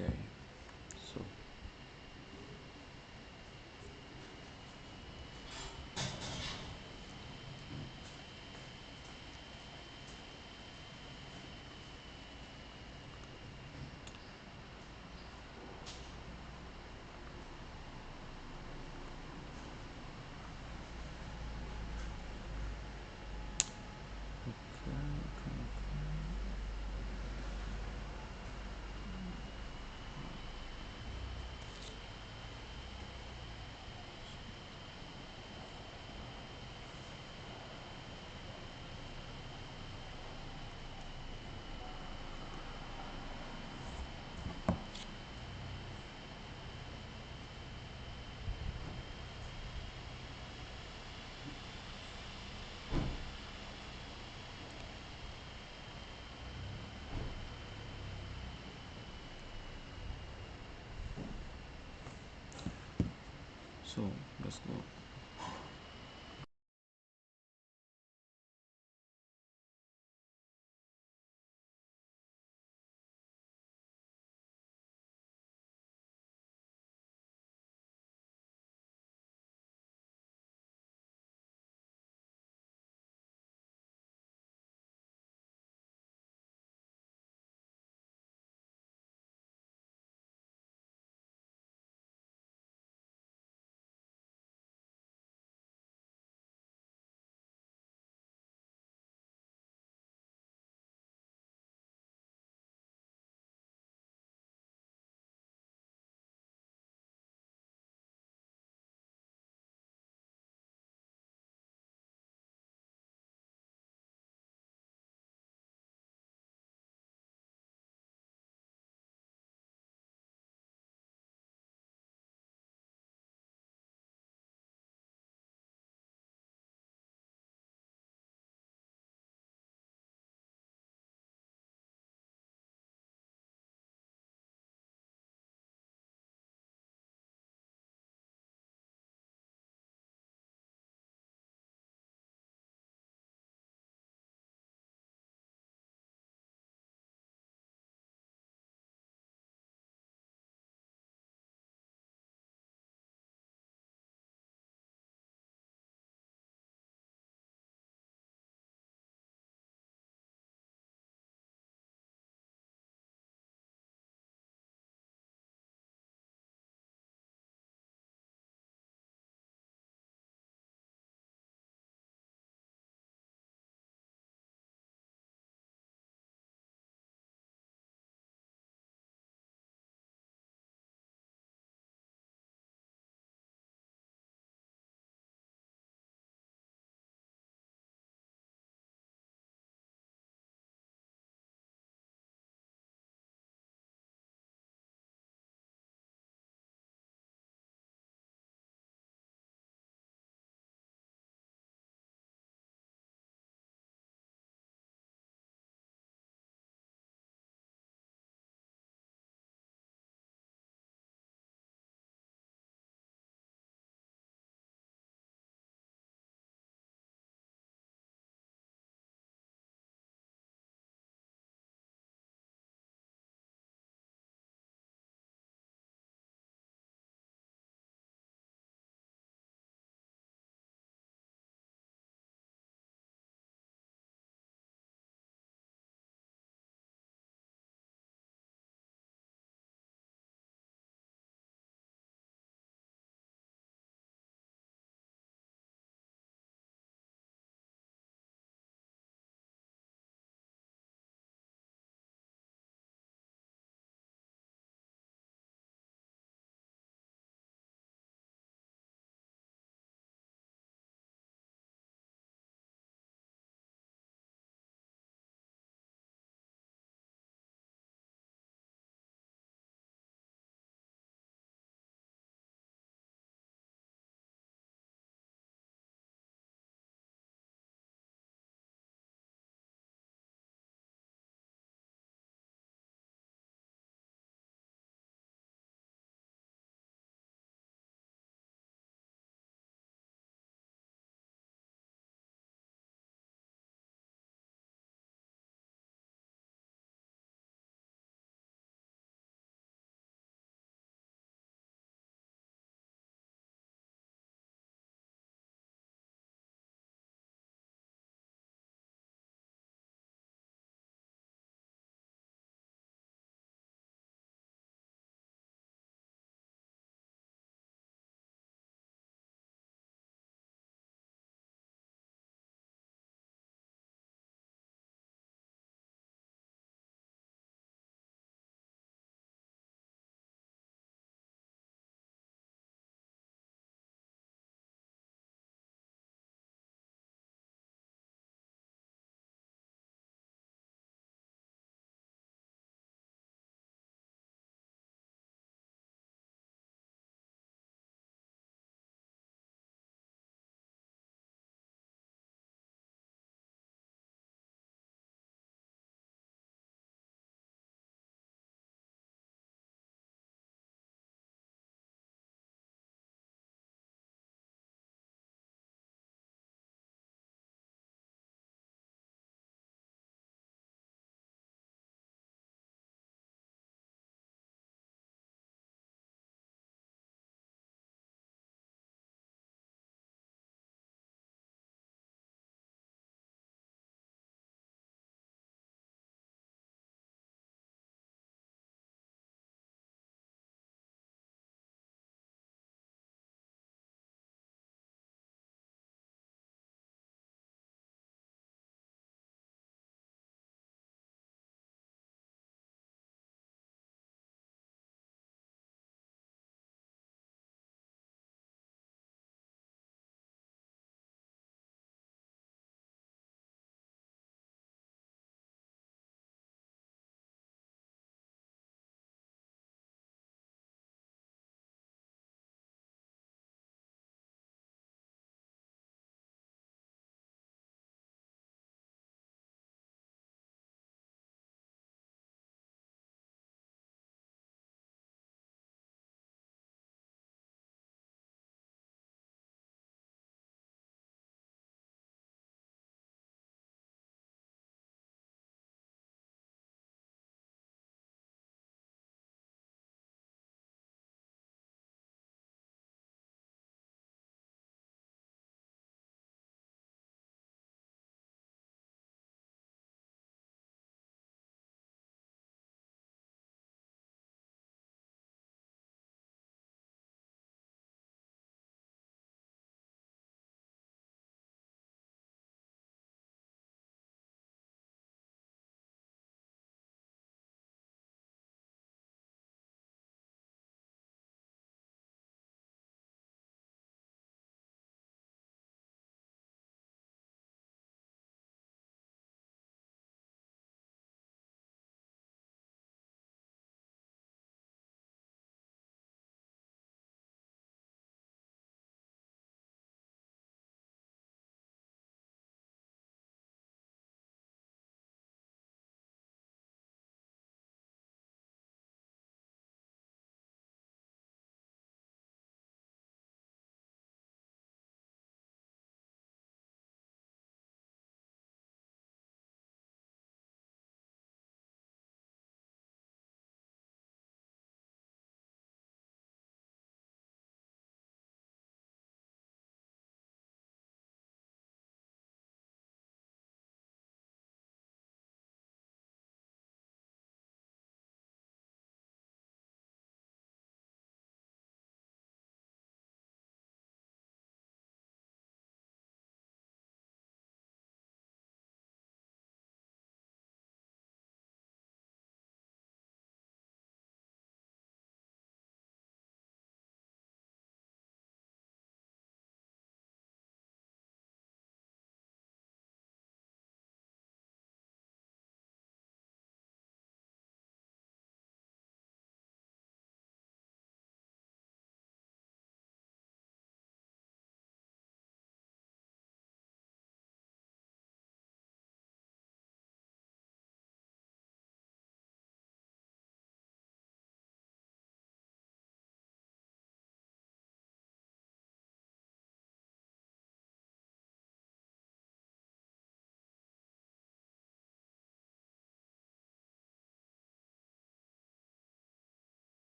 Okay, so so let's go.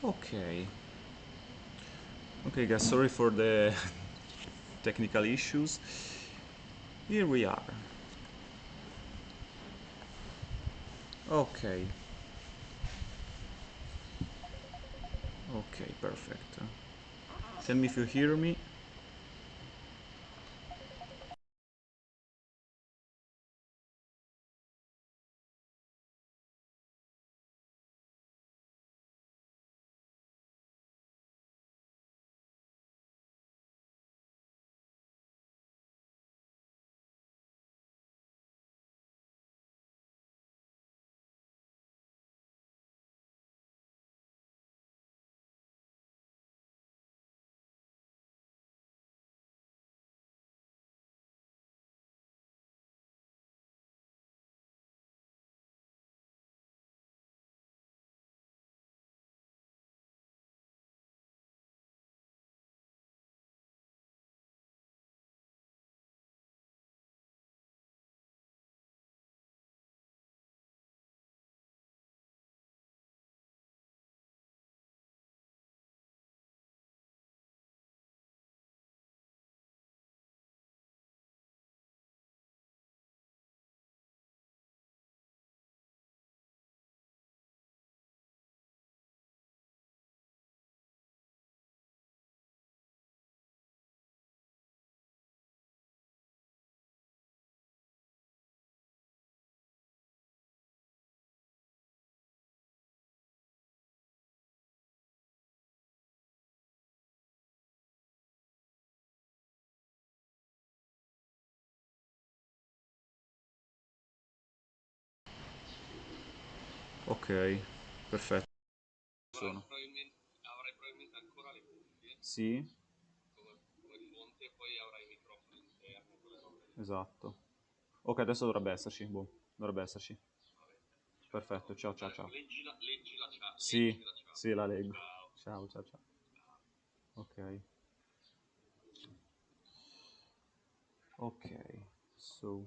Okay. Okay, guys, sorry for the technical issues. Here we are. Okay. Okay, perfect. Tell me if you hear me. Ok, perfetto. Sono. Avrai probabilmente ancora le cuffie. Sì. Come fonte e poi avrai i microfoni interni, quelle robe. Esatto. Ok, adesso dovrebbe esserci. Boh, dovrebbe esserci. Perfetto, ciao ciao ciao. Leggi la chat. Sì, leggi la chat. Sì, la leggo. Ciao ciao ciao. Ok. Okay, so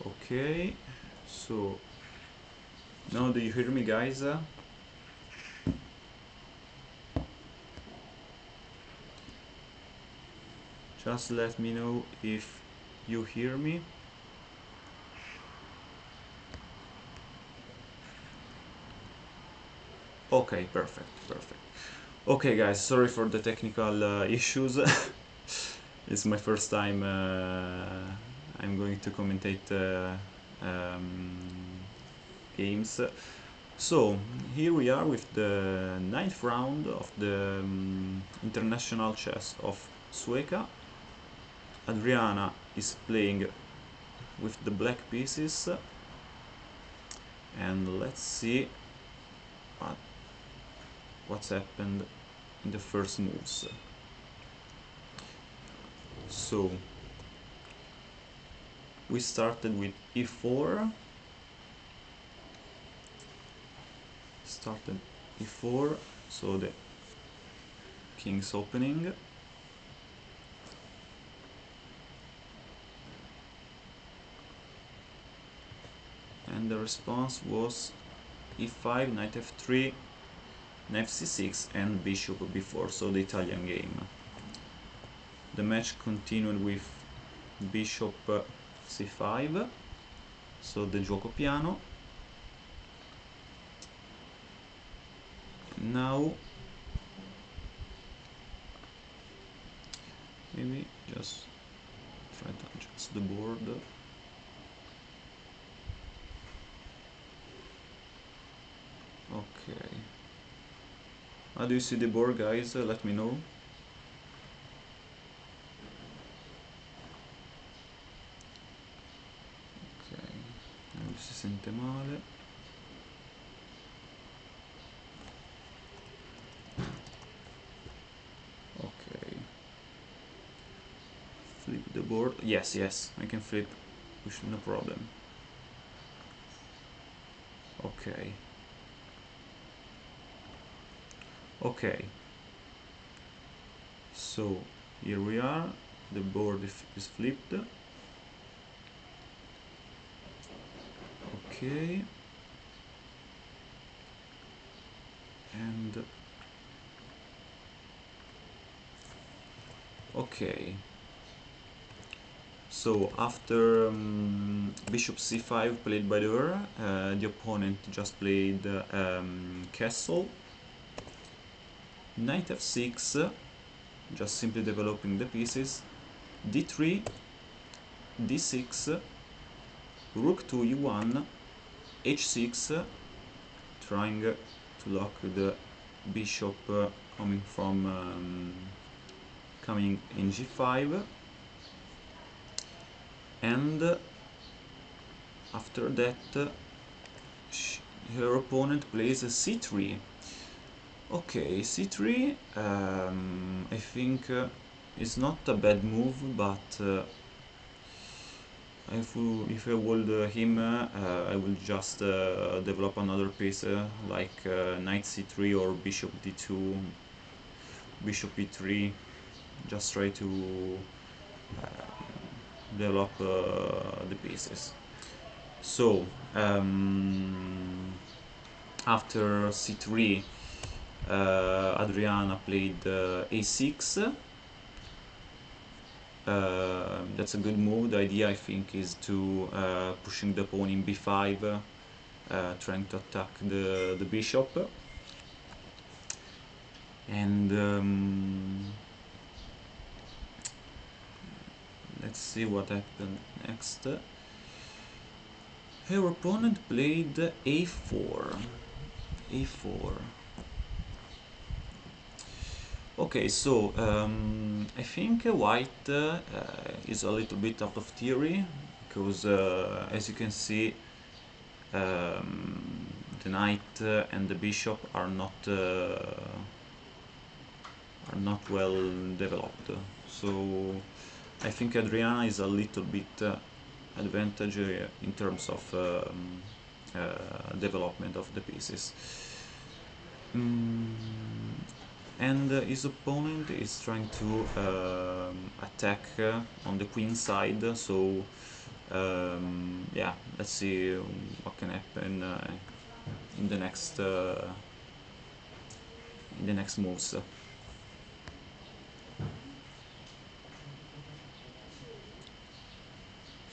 okay, so now do you hear me, guys? Just let me know if you hear me. Okay, perfect, perfect. Okay, guys, sorry for the technical issues. It's my first time I'm going to commentate games. So, here we are with the ninth round of the International Chess of Sueca. Adriana is playing with the black pieces, and let's see what's happened in the first moves. So we started with e4, so the king's opening, and the response was e5, knight f3, knight c6, and bishop b4, so the Italian game. The match continued with bishop c5, so the gioco piano. Now maybe just try to adjust the board. Okay. How do you see the board, guys? Let me know. Ok, non si sente male. Ok. Flip the board. Yes, yes, I can flip. No problem. Okay. Okay. So here we are. The board is flipped. Okay. And okay, so after bishop c5 played by the opponent just played castle, knight f6, just simply developing the pieces, d3, d6, rook to e1, h6, trying to lock the bishop coming in g5, and after that her opponent plays a c3. Okay, c3 I think is not a bad move, but if I would him, I will just develop another piece like knight c3 or bishop d2, bishop e3, just try to develop the pieces. So after c3 Adriana played a6. That's a good move. The idea, I think, is to pushing the pawn in b5, trying to attack the bishop. And let's see what happened next. Her opponent played a4. a4. Okay, so I think white is a little bit out of theory, because as you can see, the knight and the bishop are not well developed. So I think Adriana is a little bit advantage in terms of development of the pieces. And his opponent is trying to attack on the queen side, so yeah, let's see what can happen in the next moves.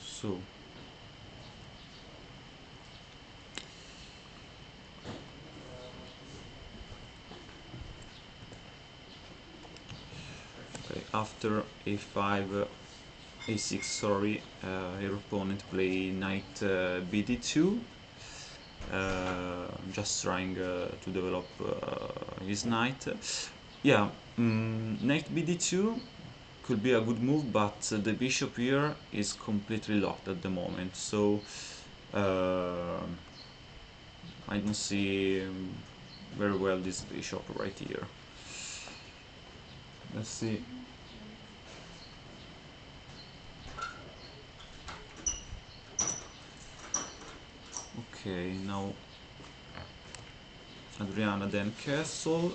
So okay, after a5 a6, sorry, your opponent play knight bd2, just trying to develop his knight. Yeah, knight bd2 could be a good move, but the bishop here is completely locked at the moment, so I don't see very well this bishop right here. Let's see. Okay, now Adriana then castle.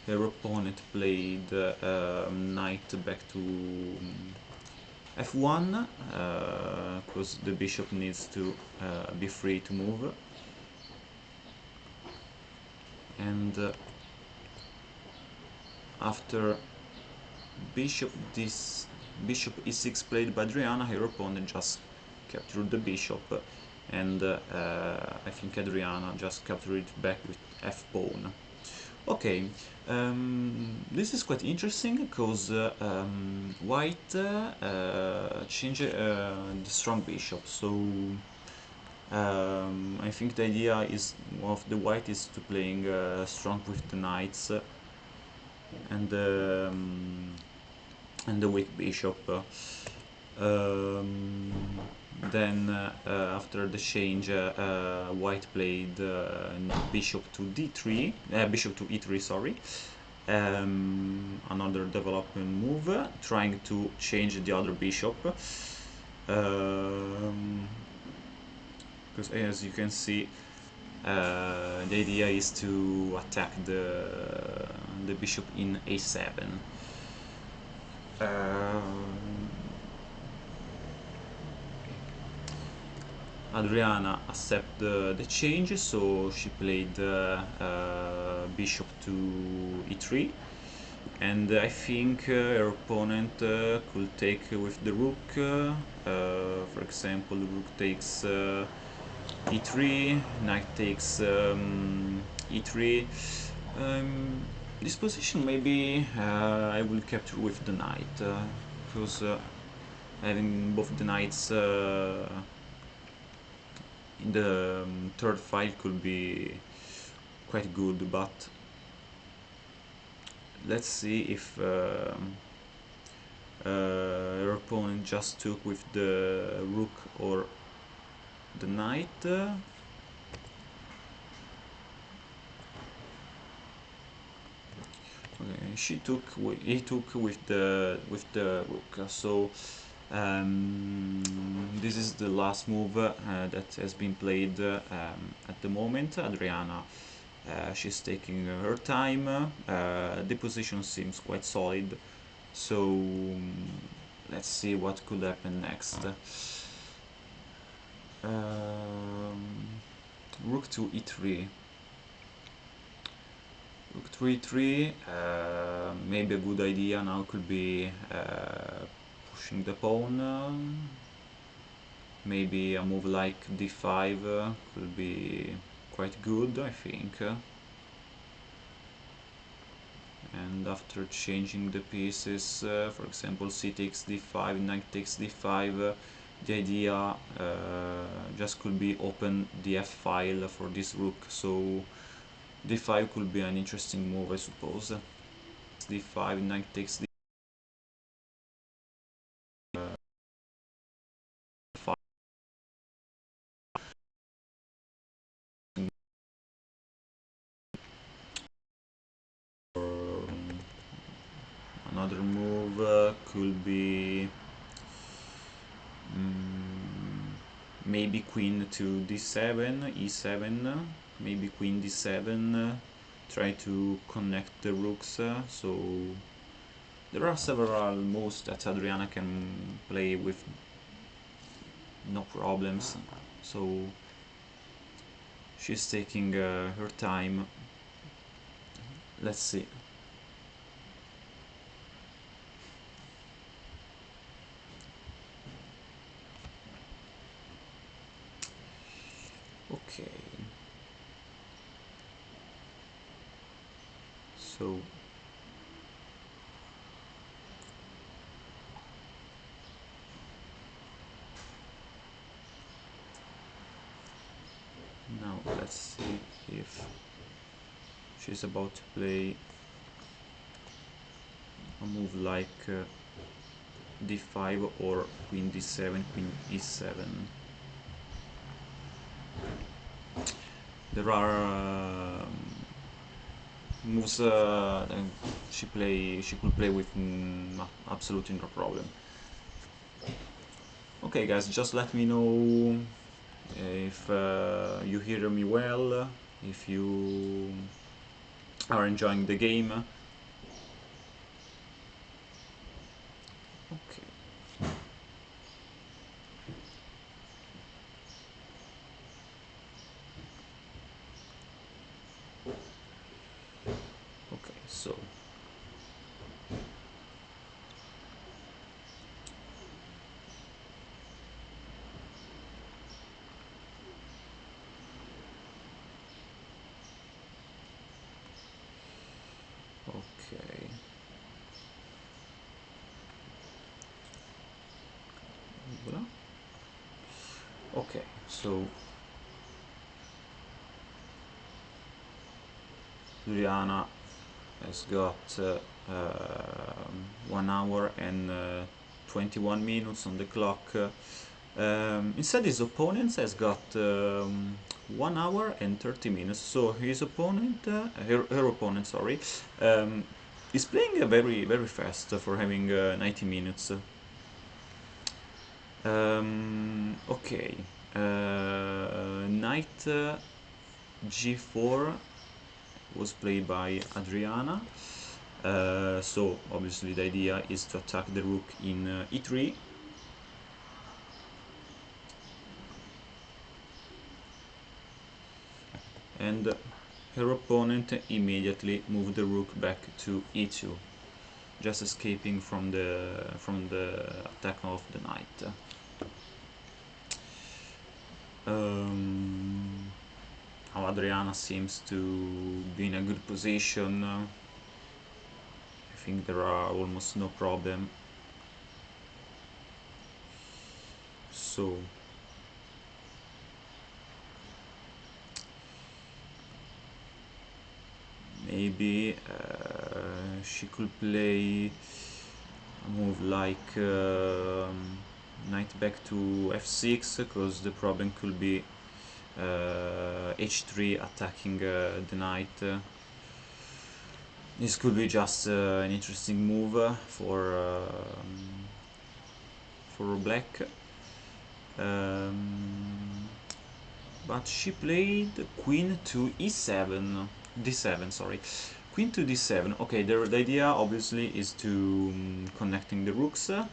Her opponent played knight back to f1, because the bishop needs to be free to move. And after bishop e6 played by Adriana, her opponent just captured the bishop, and I think Adriana just captured it back with f-pawn. Okay, this is quite interesting, because white changed the strong bishop, so I think the idea of the white is to playing strong with the knights and the weak bishop. Then after the change, white played bishop to d3, bishop to e3, sorry. Another development move, trying to change the other bishop. Because as you can see, the idea is to attack the bishop in a7. Adriana accepted the change, so she played bishop to e3, and I think her opponent could take with the rook. For example, the rook takes e3, knight takes e3. This position maybe I will capture with the knight, because having both the knights in the third file could be quite good, but let's see if your opponent just took with the rook or the knight. Okay, he took with the rook. So this is the last move that has been played at the moment. Adriana, she's taking her time. The position seems quite solid, so let's see what could happen next. Rook to e3. Rook to e3, maybe a good idea now could be pushing the pawn. Maybe a move like d5 could be quite good, I think. And after changing the pieces, for example, c takes d5, knight takes d5, the idea just could be open the f file for this rook, so d5 could be an interesting move, I suppose. d5, knight takes d5. Another move could be maybe queen to d7, e7, maybe queen d7, try to connect the rooks, so there are several moves that Adriana can play with no problems, so she's taking her time. Let's see. Okay, so now let's see if she's about to play a move like d5 or queen d7, queen e7. There are moves she could play with absolutely no problem. Okay, guys, just let me know if you hear me well, if you are enjoying the game. Okay. Okay, so okay. Voila. Okay, so Juliana has got 1 hour and 21 minutes on the clock. Instead, his opponent has got 1 hour and 30 minutes. So his opponent, her opponent, sorry, is playing very fast for having 90 minutes. Okay, knight g4 was played by Adriana. So obviously the idea is to attack the rook in e3. and her opponent immediately moved the rook back to e2, just escaping from the attack of the knight. Now Adriana seems to be in a good position. I think there are almost no problem. So maybe she could play a move like knight back to f6, because the problem could be h3 attacking the knight. This could be just an interesting move for black. But she played queen to e7, d7, sorry. Queen to d7. Okay, the idea obviously is to connecting the rooks. The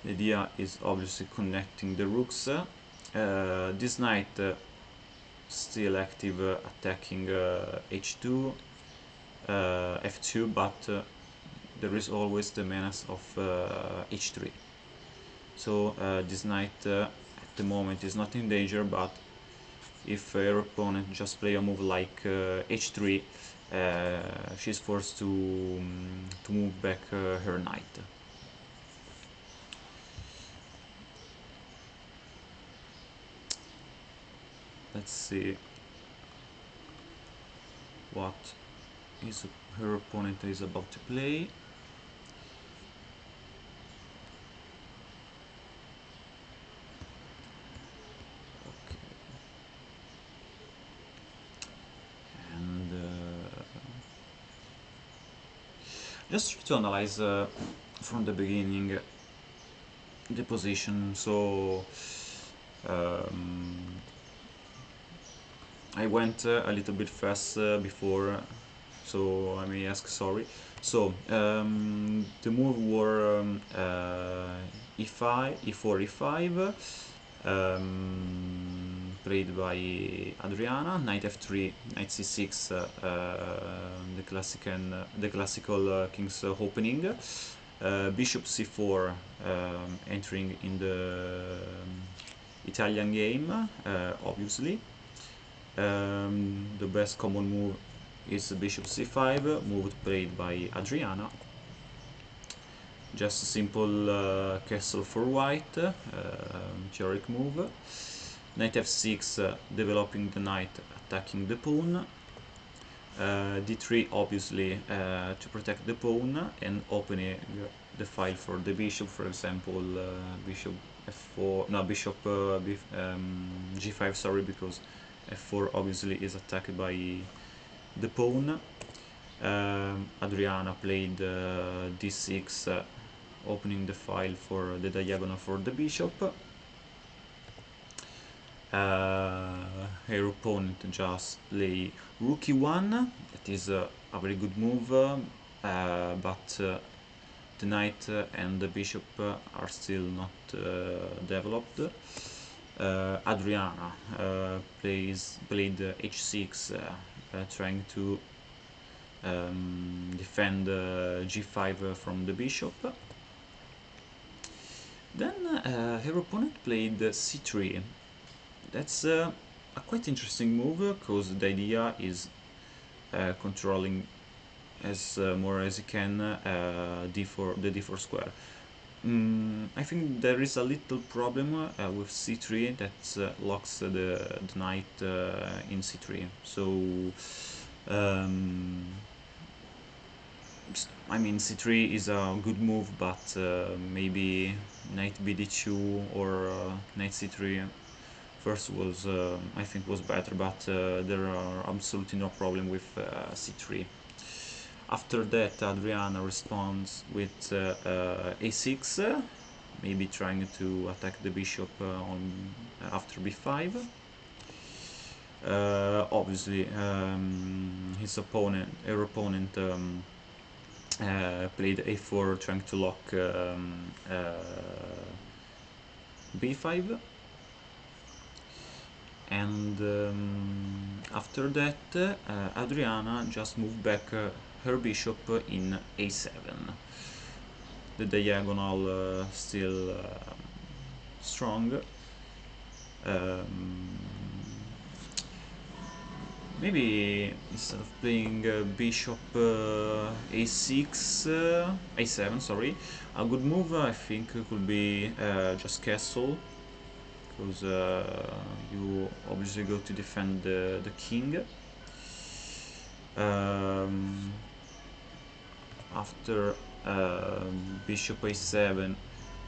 idea is obviously connecting the rooks. This knight still active, attacking h2, f2, but there is always the menace of h3. So this knight at the moment is not in danger, but if her opponent just play a move like h3, she's forced to move back her knight. Let's see what her opponent is about to play. Okay. And just try to analyze from the beginning the position. So I went a little bit fast before, so I may ask sorry. So the move were e5, e4, e5, played by Adriana. Knight f3, knight c6, the classical king's opening. Bishop c4, entering in the Italian game, obviously. The best common move is bishop c5, move played by Adriana. Just a simple castle for white, theoretic move. Knight f6, developing the knight, attacking the pawn. d3, obviously, to protect the pawn and opening the file for the bishop. For example, bishop f4, no, bishop g5, sorry, because f4 obviously is attacked by the pawn. Adriana played d6, opening the file for the diagonal for the bishop. Her opponent just play rook e1. That is a very good move, but the knight and the bishop are still not developed. Adriana played h6, trying to defend g5 from the bishop. Then her opponent played c3. That's a quite interesting move, because the idea is controlling as more as you can d4, the d4 square. I think there is a little problem with c3 that locks the knight in c3. So I mean, c3 is a good move, but maybe knight bd2 or knight c3 first was, I think, was better, but there are absolutely no problem with c3. After that, Adriana responds with a6, maybe trying to attack the bishop after b5. Obviously, her opponent played a4, trying to lock b5. and after that Adriana just moved back her bishop in a7. The diagonal still strong. Maybe instead of playing bishop a6, a7, sorry, a good move I think could be just castle, because you obviously go to defend the king. After bishop a7,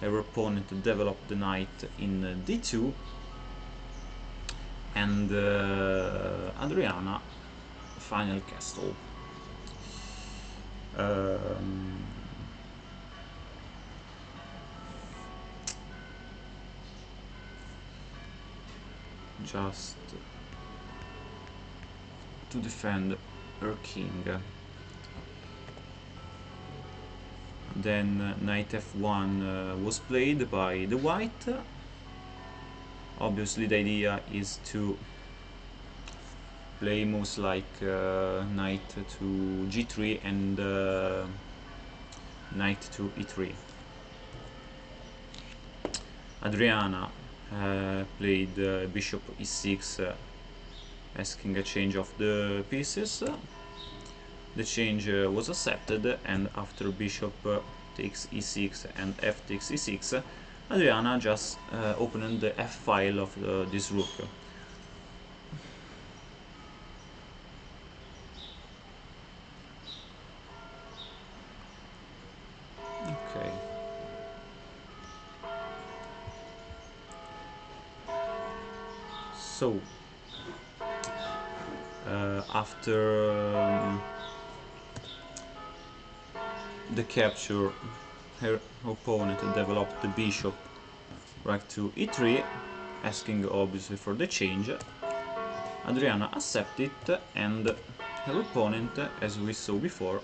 her opponent developed the knight in d2, and Adriana final castle. Just to defend her king. Then knight f1 was played by the white. Obviously the idea is to play moves like knight to g3 and knight to e3. Adriana played bishop e6, asking a change of the pieces. The change was accepted, and after bishop takes e6 and f takes e6, Adriana just opened the f file of this rook. Okay. So after the capture, her opponent developed the bishop right to e3, asking obviously for the change. Adriana accepted it, and her opponent, as we saw before,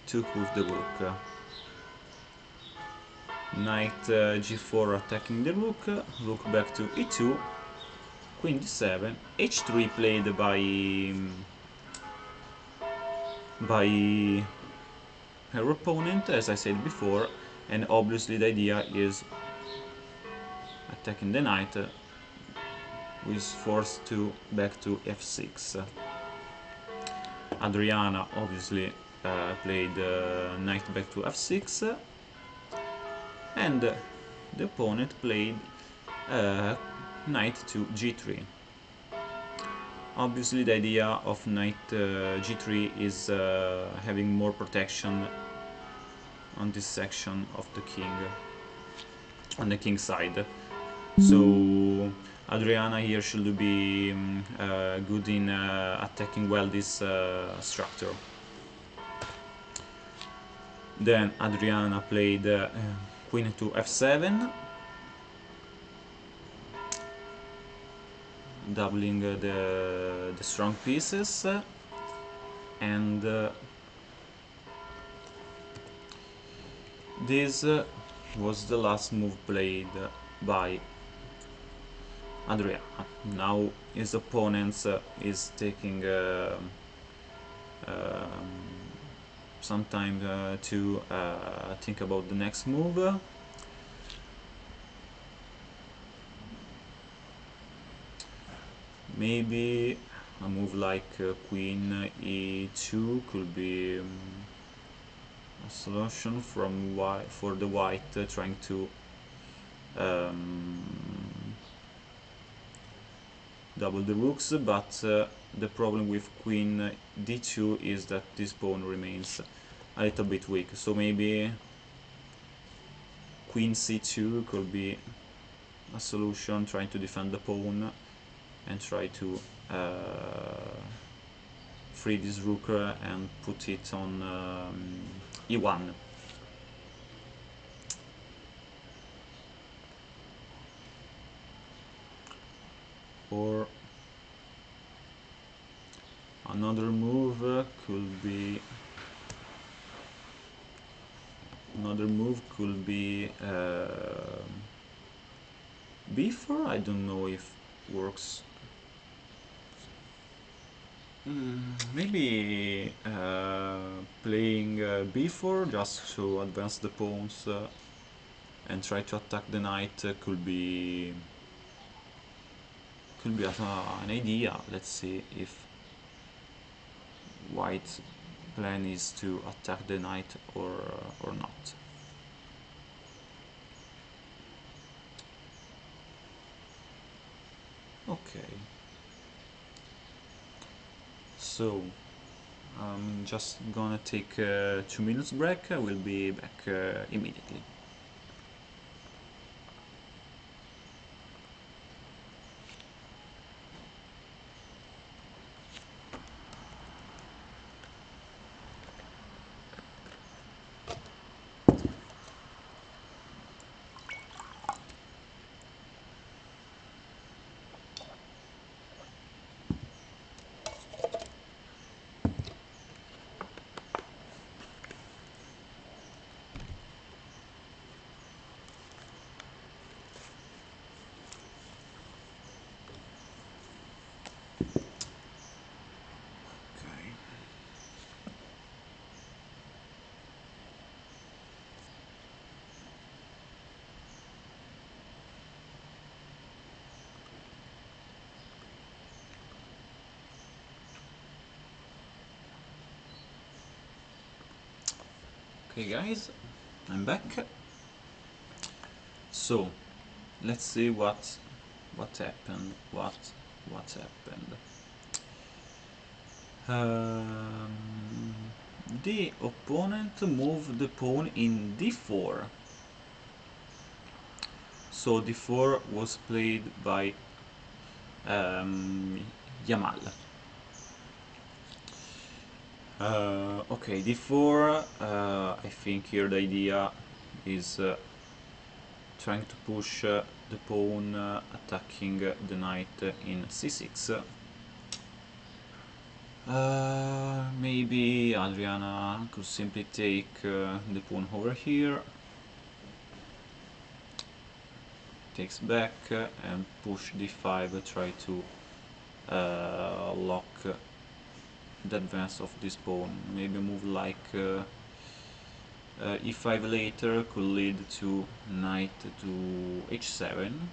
took with the rook. Knight g4 attacking the rook, rook back to e2, queen d7, h3 played by her opponent, as I said before, and obviously the idea is attacking the knight, who is forced to back to f6. Adriana obviously played knight back to f6, and the opponent played knight to g3. Obviously the idea of knight g3 is having more protection on this section of the king, on the king side. So Adriana here should be good in attacking well this structure. Then Adriana played queen to f7, doubling the strong pieces, and this was the last move played by Adriana. Now his opponent is taking some time to think about the next move. Maybe a move like queen e2 could be a solution for the white trying to double the rooks, but the problem with queen d2 is that this pawn remains a little bit weak, so maybe queen c2 could be a solution, trying to defend the pawn and try to free this rook and put it on e1. Or another move could be b4. I don't know if works Maybe playing b4 just to advance the pawns and try to attack the knight could be an idea. Let's see if white's plan is to attack the knight or not. Okay. So I'm just gonna take 2 minutes break. I will be back immediately. Okay. Okay, guys, I'm back. So let's see what happened. What happened? The opponent moved the pawn in d4. So d4 was played by Yamal. Okay, d4. I think here the idea is trying to push the pawn attacking the knight in c6. Maybe Adriana could simply take the pawn over here, takes back and push d5, try to lock the advance of this pawn. Maybe a move like e5 later could lead to knight to h7.